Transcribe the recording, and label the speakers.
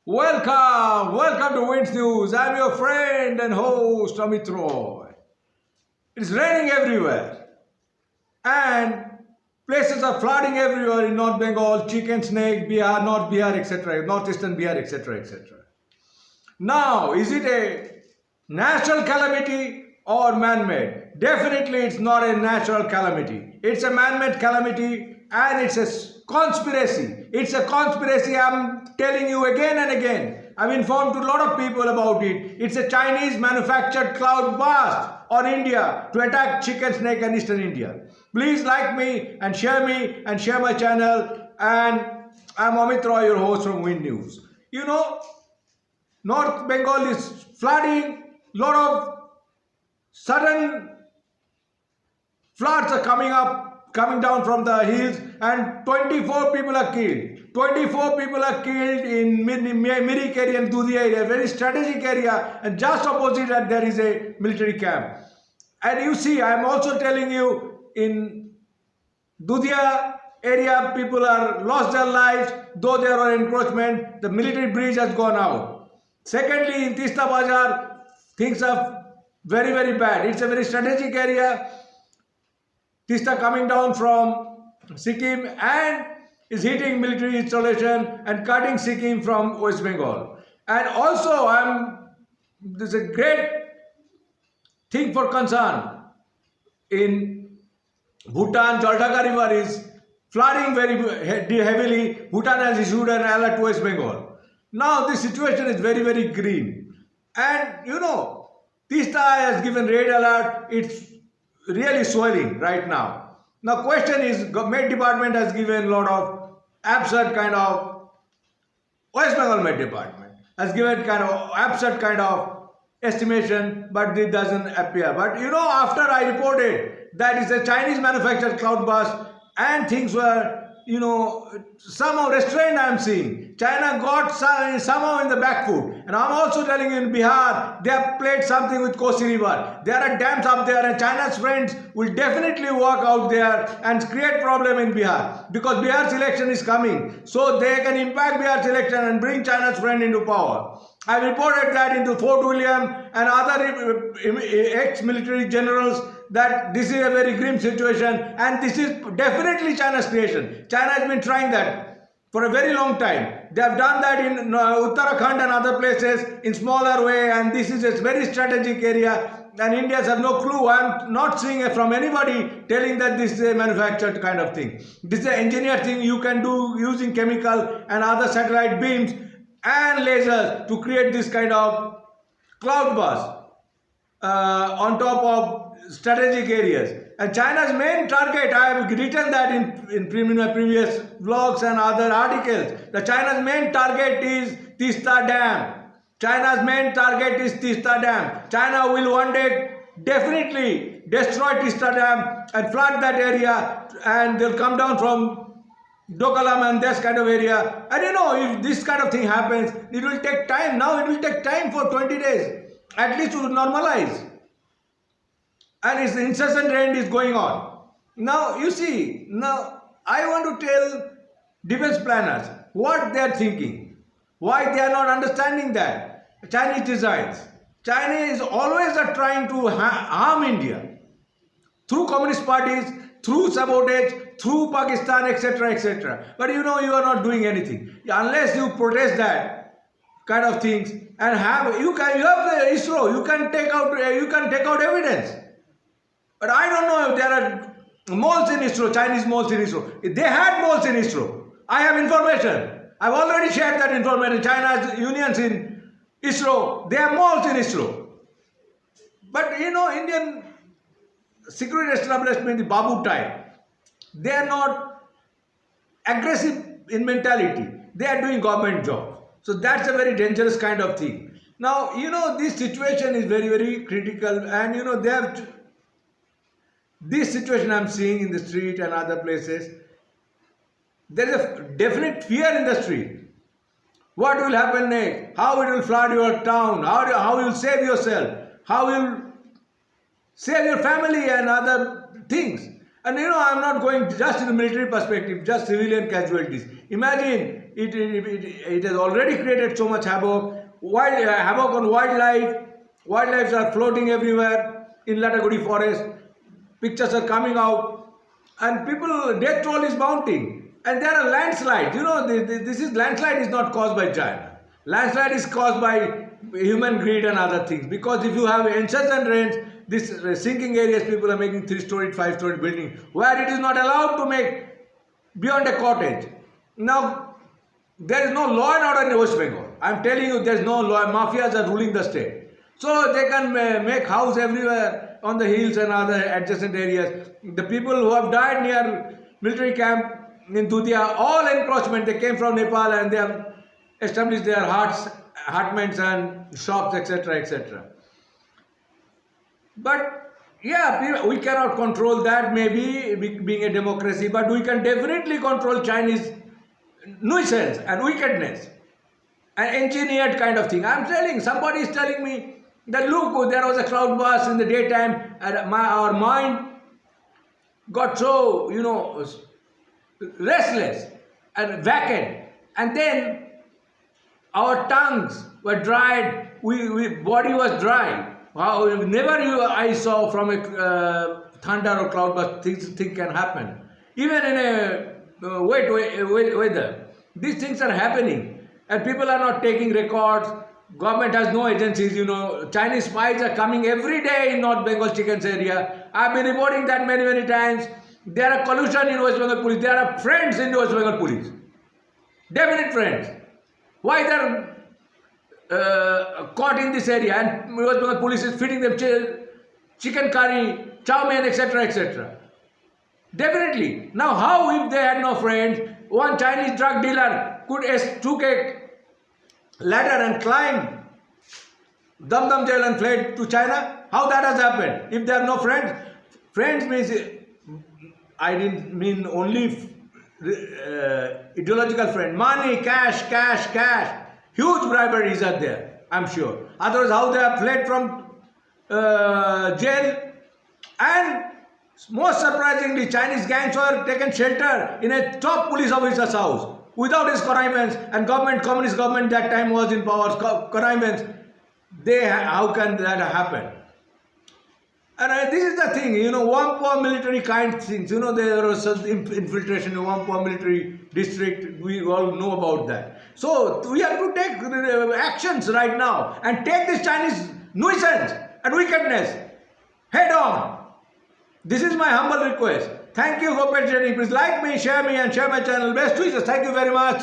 Speaker 1: Welcome to Winds News. I'm your friend and host Amit Roy. It's raining everywhere and places are flooding everywhere in North Bengal, Chicken Snake, Bihar, North Bihar, etc., Northeastern Bihar, etc., etc. Now, is it a natural calamity or man-made? Definitely it's not a natural calamity. It's a man-made calamity and it's a conspiracy. It's a conspiracy, I'm telling you again and again. I've informed to a lot of people about it. It's a Chinese manufactured cloud burst on India to attack chicken snake and eastern India. Please like me and share my channel. And I'm Amit Roy, your host from Wind News. North Bengal is flooding, lot of sudden floods are coming down from the hills, and 24 people are killed. 24 people are killed in Mirik area and Dudi area, very strategic area, and just opposite that there is a military camp. And you see, I am also telling you, in Dudia area, people are lost their lives, though there are encroachment, the military bridge has gone out. Secondly, in Tista Bazar, things are very, very bad. It's a very strategic area. Tista coming down from Sikkim and is hitting military installation and cutting Sikkim from West Bengal. And also, there's a great thing for concern. In Bhutan, Jaldaka River is flooding very heavily. Bhutan has issued an alert to West Bengal. Now this situation is very, very green. And Tista has given red alert. It's really swelling right now. Now question is, Met Department has given a lot of absurd kind of, West Bengal Met Department has given kind of absurd kind of estimation, but it doesn't appear. But after I reported that it's a Chinese manufactured cloud burst and things were somehow restrained, I am seeing. China got somehow in the back foot. And I'm also telling you, in Bihar, they have played something with Kosi River. There are dams up there and China's friends will definitely walk out there and create problem in Bihar. Because Bihar's election is coming. So they can impact Bihar's election and bring China's friend into power. I reported that into Fort William and other ex-military generals that this is a very grim situation and this is definitely China's creation. China has been trying that for a very long time. They have done that in Uttarakhand and other places in smaller way, and this is a very strategic area and India has no clue. I am not seeing it from anybody telling that this is a manufactured kind of thing. This is an engineered thing you can do using chemical and other satellite beams and lasers to create this kind of cloud burst on top of strategic areas. And China's main target, I have written that in previous vlogs and other articles, that China's main target is Tista Dam. China's main target is Tista Dam. China will one day definitely destroy Tista Dam and flood that area, and they'll come down from Dokalam and this kind of area. And if this kind of thing happens, it will take time. Now it will take time for 20 days, at least to normalize. And its incessant rain is going on. Now you see, I want to tell defense planners what they are thinking, why they are not understanding that Chinese designs. China is always trying to harm India through communist parties, through sabotage, through Pakistan, etc., etc. But you are not doing anything unless you protest that kind of things and have the ISRO. You can take out evidence. But I don't know if there are moles in ISRO, Chinese moles in ISRO. If they had moles in ISRO, I have information. I've already shared that information. China's unions in ISRO, they have moles in ISRO. But Indian security establishment, the Babu type, they are not aggressive in mentality. They are doing government jobs. So that's a very dangerous kind of thing. Now, this situation is very, very critical, and they have this situation I'm seeing in the street and other places. There is a definite fear in the street. What will happen next? How it will flood your town? How you will save yourself? How you will save your family and other things? And I'm not going just in the military perspective, just civilian casualties. Imagine it has already created so much havoc, havoc on wildlife. Wildlife are floating everywhere in Latagudi forest. Pictures are coming out, and people death toll is mounting. And there are landslides. Landslide is not caused by China. Landslide is caused by human greed and other things. Because if you have incessant rains, this sinking areas, people are making 3-story, 5-story building where it is not allowed to make beyond a cottage. Now, there is no law and order in West Bengal. I am telling you, there is no law. Mafias are ruling the state. So they can make house everywhere on the hills and other adjacent areas. The people who have died near military camp in Dudia, all encroachment, they came from Nepal and they have established their hutments and shops, etc., etc. But yeah, we cannot control that, maybe being a democracy, but we can definitely control Chinese nuisance and wickedness and engineered kind of thing. I'm telling, somebody is telling me that look, there was a cloud burst in the daytime and our mind got so, restless and vacant, and then our tongues were dried, body was dry. Wow, never I saw from a thunder or cloud burst things can happen. Even in a wet weather, these things are happening, and people are not taking records. Government has no agencies. Chinese spies are coming every day in North Bengal chickens area. I've been reporting that many times. There are collusion in West Bengal police. There are friends in West Bengal police, definite friends. Why they're caught in this area, and West Bengal police is feeding them chicken curry, chow mein, etc., etc. Definitely. Now, how if they had no friends? One Chinese drug dealer took a ladder and climbed Dum jail and fled to China? How that has happened? If they have no friends? Friends means, I didn't mean only ideological friend. Money, cash. Huge briberies are there, I'm sure. Otherwise, how they have fled from jail? And most surprisingly, Chinese gangs were taken shelter in a top police officer's house without his connivance, and communist government that time was in power. Connivance, how can that happen? And this is the thing, Whampoa military kind things. There was infiltration in Whampoa military district. We all know about that. So we have to take actions right now and take this Chinese nuisance and wickedness head on. This is my humble request. Thank you for patiently. Please like me, and share my channel. Best wishes. Thank you very much.